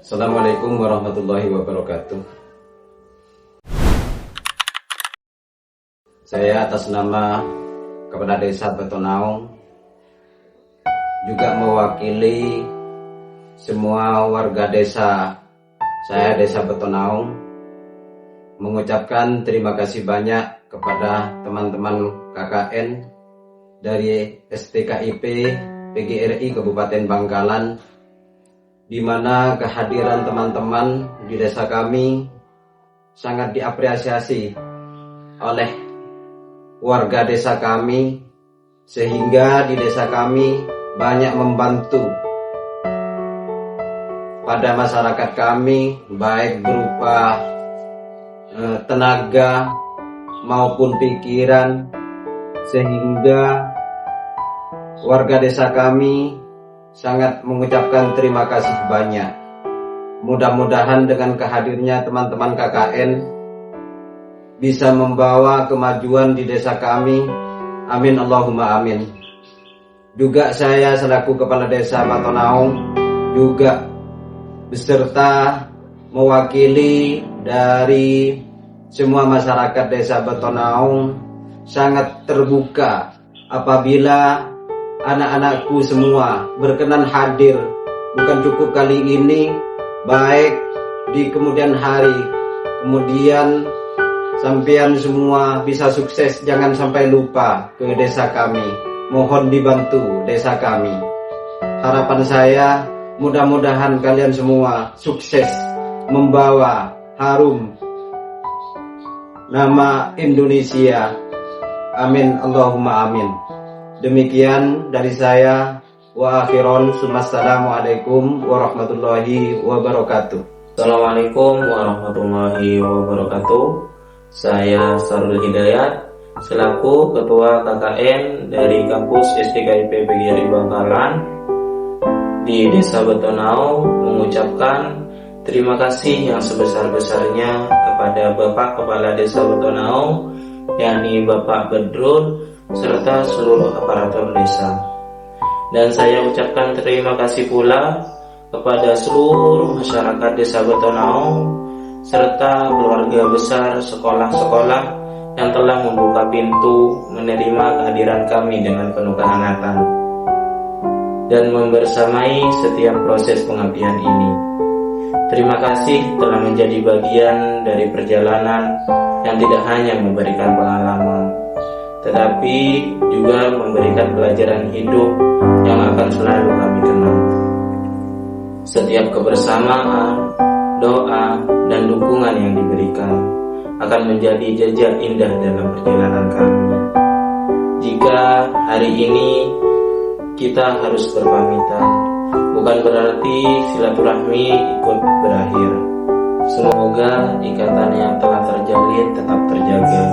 Assalamualaikum warahmatullahi wabarakatuh. Saya atas nama Kepala Desa Betonaung juga mewakili semua warga desa saya, Desa Betonaung, mengucapkan terima kasih banyak kepada teman-teman KKN dari STKIP PGRI Kabupaten Bangkalan, di mana kehadiran teman-teman di desa kami sangat diapresiasi oleh warga desa kami, sehingga di desa kami banyak membantu pada masyarakat kami, baik berupa tenaga maupun pikiran, sehingga warga desa kami sangat mengucapkan terima kasih banyak. Mudah-mudahan dengan kehadirnya teman-teman KKN bisa membawa kemajuan di desa kami. Amin Allahumma amin. Juga saya selaku Kepala Desa Betonaung juga beserta mewakili dari semua masyarakat Desa Betonaung sangat terbuka apabila anak-anakku semua berkenan hadir, bukan cukup kali ini, baik di kemudian hari. Kemudian sampean semua bisa sukses, jangan sampai lupa ke desa kami. Mohon dibantu desa kami. Harapan saya mudah-mudahan kalian semua sukses membawa harum nama Indonesia. Amin Allahumma amin. Demikian dari saya. Wa akhiron Assalamualaikum warahmatullahi wabarakatuh. Assalamualaikum warahmatullahi wabarakatuh. Saya Sarul Hidayat selaku Ketua KKN dari Kampus STKIP PGRI Bangkalan di Desa Betonaung mengucapkan terima kasih yang sebesar-besarnya kepada Bapak Kepala Desa Betonaung, yakni Bapak Bedrul, serta seluruh aparatur desa. Dan saya ucapkan terima kasih pula kepada seluruh masyarakat Desa Betonaung serta keluarga besar sekolah-sekolah yang telah membuka pintu menerima kehadiran kami dengan penuh kehangatan dan membersamai setiap proses pengabdian ini. Terima kasih telah menjadi bagian dari perjalanan yang tidak hanya memberikan pengalaman, tetapi juga memberikan pelajaran hidup yang akan selalu kami kenang. Setiap kebersamaan, doa, dan dukungan yang diberikan akan menjadi jejak indah dalam perjalanan kami. Jika hari ini kita harus berpamitan, bukan berarti silaturahmi ikut berakhir. Semoga ikatan yang telah terjalin tetap terjaga,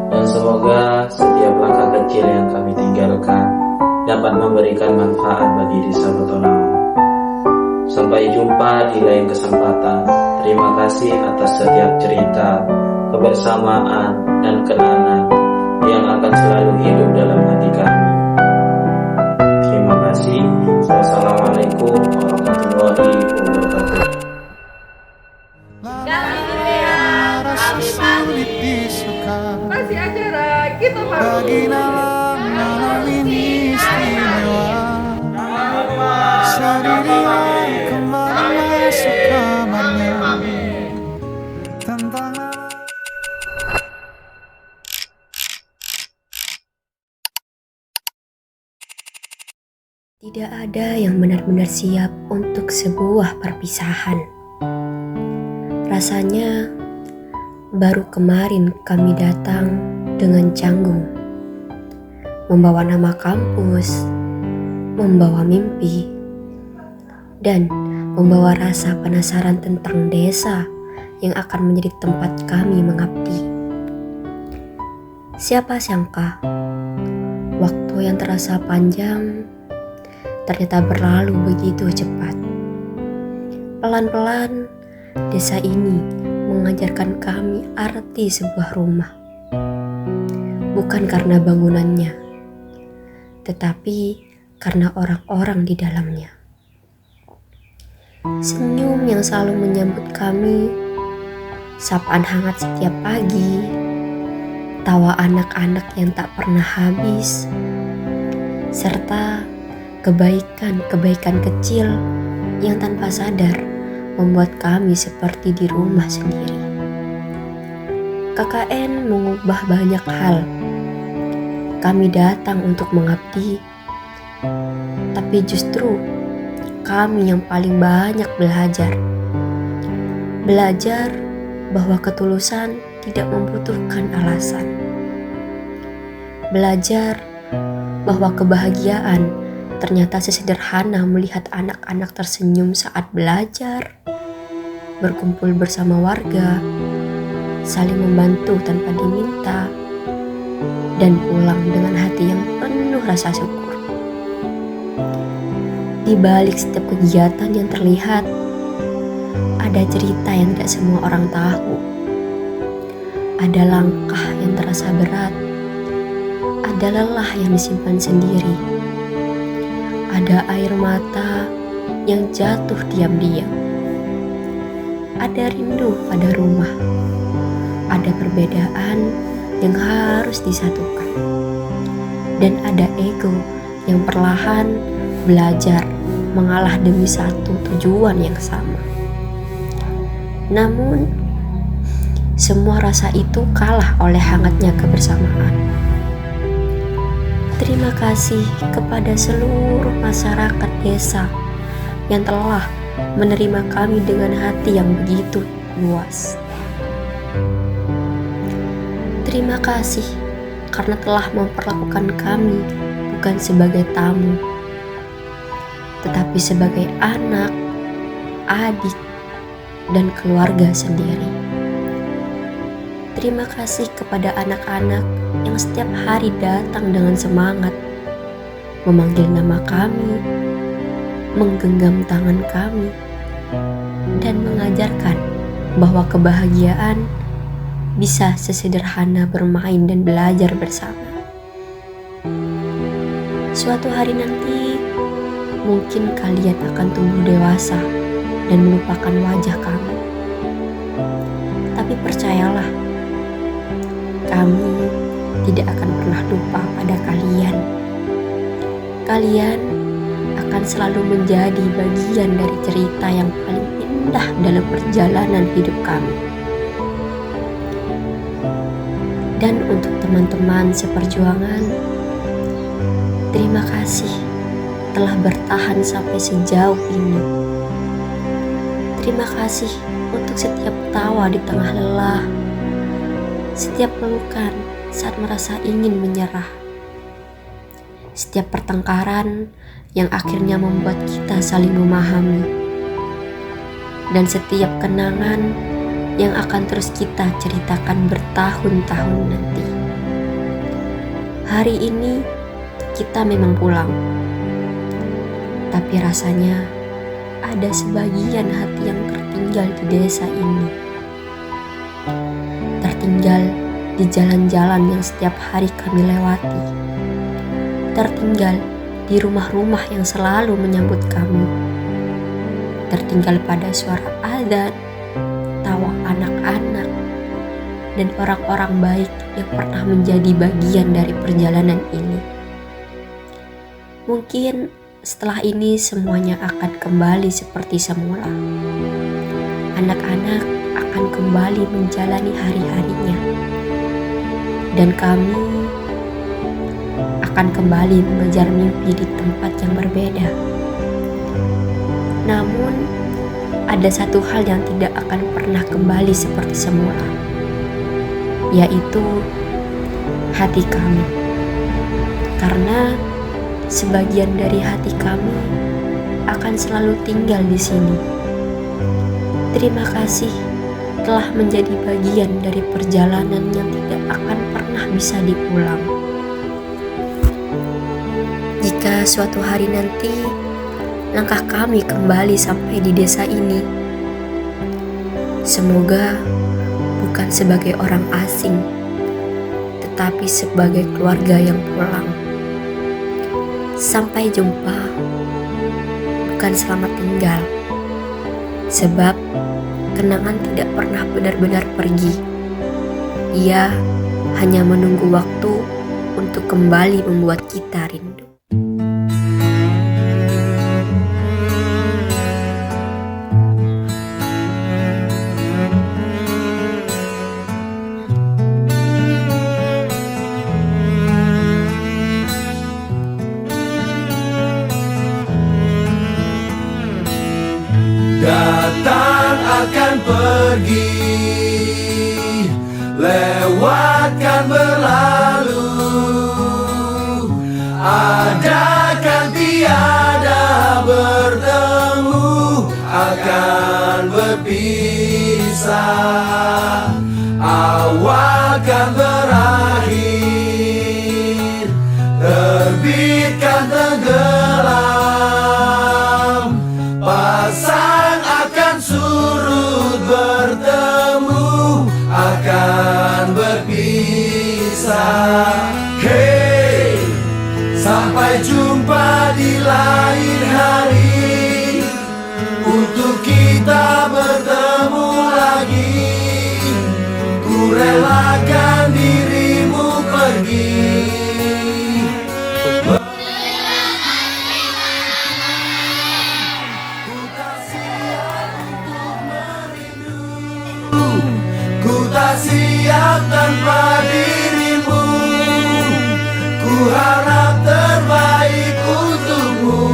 dan semoga setiap langkah kecil yang kami tinggalkan dapat memberikan manfaat bagi Desa Betonaung. Sampai jumpa di lain kesempatan. Terima kasih atas setiap cerita, kebersamaan, dan kenangan yang akan selalu hidup dalam hati kami. Terima kasih. Wassalamualaikum warahmatullahi wabarakatuh. Sulit disuka masih acara kita bagi malam ini istimewa. Sadirian kembali masuk kamarnya tentang tidak ada yang benar-benar siap untuk sebuah perpisahan. Rasanya baru kemarin kami datang dengan canggung, membawa nama kampus, membawa mimpi, dan membawa rasa penasaran tentang desa yang akan menjadi tempat kami mengabdi. Siapa sangka waktu yang terasa panjang ternyata berlalu begitu cepat. Pelan-pelan desa ini mengajarkan kami arti sebuah rumah. Bukan karena bangunannya, tetapi karena orang-orang di dalamnya. Senyum yang selalu menyambut kami, sapaan hangat setiap pagi, tawa anak-anak yang tak pernah habis, serta kebaikan-kebaikan kecil yang tanpa sadar membuat kami seperti di rumah sendiri. KKN mengubah banyak hal. Kami datang untuk mengabdi, tapi justru kami yang paling banyak belajar. Belajar bahwa ketulusan tidak membutuhkan alasan. Belajar bahwa kebahagiaan ternyata sesederhana melihat anak-anak tersenyum saat belajar, berkumpul bersama warga, saling membantu tanpa diminta, dan pulang dengan hati yang penuh rasa syukur. Di balik setiap kegiatan yang terlihat, ada cerita yang tidak semua orang tahu. Ada langkah yang terasa berat, ada lelah yang disimpan sendiri, ada air mata yang jatuh diam-diam, ada rindu pada rumah, ada perbedaan yang harus disatukan, dan ada ego yang perlahan belajar mengalah demi satu tujuan yang sama. Namun, semua rasa itu kalah oleh hangatnya kebersamaan. Terima kasih kepada seluruh masyarakat desa yang telah menerima kami dengan hati yang begitu luas. Terima kasih karena telah memperlakukan kami bukan sebagai tamu, tetapi sebagai anak, adik, dan keluarga sendiri. Terima kasih kepada anak-anak yang setiap hari datang dengan semangat, memanggil nama kami, menggenggam tangan kami, dan mengajarkan bahwa kebahagiaan bisa sesederhana bermain dan belajar bersama. Suatu hari nanti, mungkin kalian akan tumbuh dewasa dan melupakan wajah kami. Tapi percayalah, kami tidak akan pernah lupa pada kalian. Kalian akan selalu menjadi bagian dari cerita yang paling indah dalam perjalanan hidup kami. Dan untuk teman-teman seperjuangan, terima kasih telah bertahan sampai sejauh ini. Terima kasih untuk setiap tawa di tengah lelah, setiap pelukan saat merasa ingin menyerah, setiap pertengkaran yang akhirnya membuat kita saling memahami, dan setiap kenangan yang akan terus kita ceritakan bertahun-tahun nanti. Hari ini kita memang pulang, tapi rasanya ada sebagian hati yang tertinggal di desa ini. Tertinggal di jalan-jalan yang setiap hari kami lewati. Tertinggal di rumah-rumah yang selalu menyambut kami. Tertinggal pada suara adzan, tawa anak-anak, dan orang-orang baik yang pernah menjadi bagian dari perjalanan ini. Mungkin setelah ini semuanya akan kembali seperti semula. Anak-anak akan kembali menjalani hari-harinya, dan kami akan kembali mengejar mimpi di tempat yang berbeda. Namun, ada satu hal yang tidak akan pernah kembali seperti semula, yaitu hati kami. Karena sebagian dari hati kami akan selalu tinggal di sini. Terima kasih telah menjadi bagian dari perjalanan yang tidak akan pernah bisa diulang. Jika suatu hari nanti langkah kami kembali sampai di desa ini, semoga bukan sebagai orang asing, tetapi sebagai keluarga yang pulang. Sampai jumpa, bukan selamat tinggal, Sebab kenangan tidak pernah benar-benar pergi. Ia hanya menunggu waktu untuk kembali membuat kita rindu. Datang akan pergi, lewatkan berlalu, ada kan tiada bertemu, akan berpisah, awal kan berakhir, terbitkan tenggelam, pasang akan surut, bertemu akan berpisah. Hey, sampai jumpa di lain hari, untuk kita bertemu lagi. Ku relakan dirimu pergi. Ku tak siap tanpa dirimu, ku harap terbaik untukmu.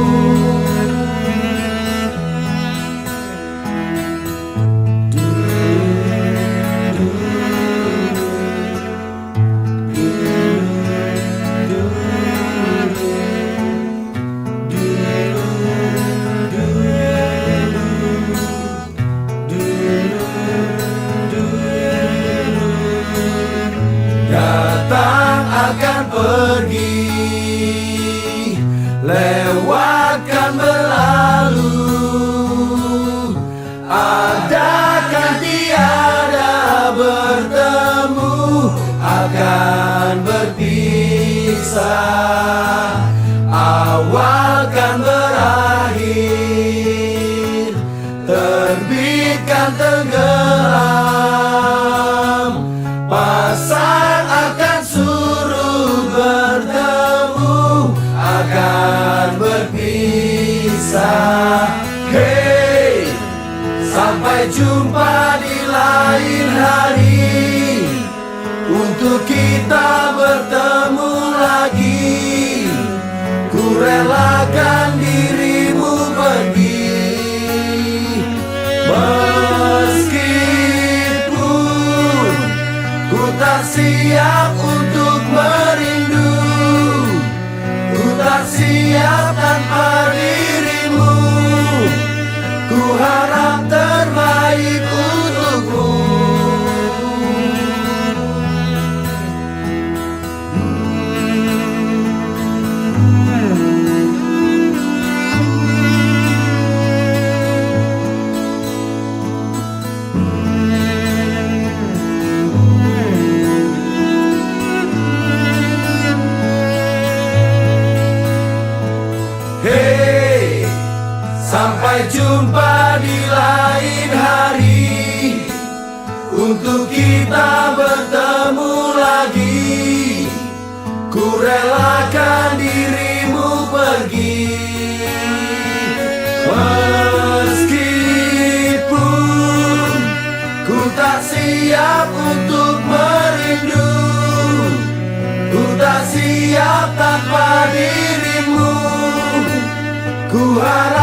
Datang akan pergi, lewatkan berlalu, ada kan tiada bertemu, akan berpisah, awal kan berakhir, terbitkan tenggelam, pasang akan surut, bertemu akan berpisah. Hey, sampai jumpa di lain hari, untuk kita bertemu lagi. Ku relakan dirimu pergi, meskipun ku tak siap untuk merindu, ku tak siap tanpa dirimu, ku harap terbaik untukmu. Hey, sampai jumpa di lain hari, untuk kita bertemu lagi. Ku relakan dirimu pergi, meskipun ku tak siap untuk merindu, ku tak siap tanpa dirimu, ku harap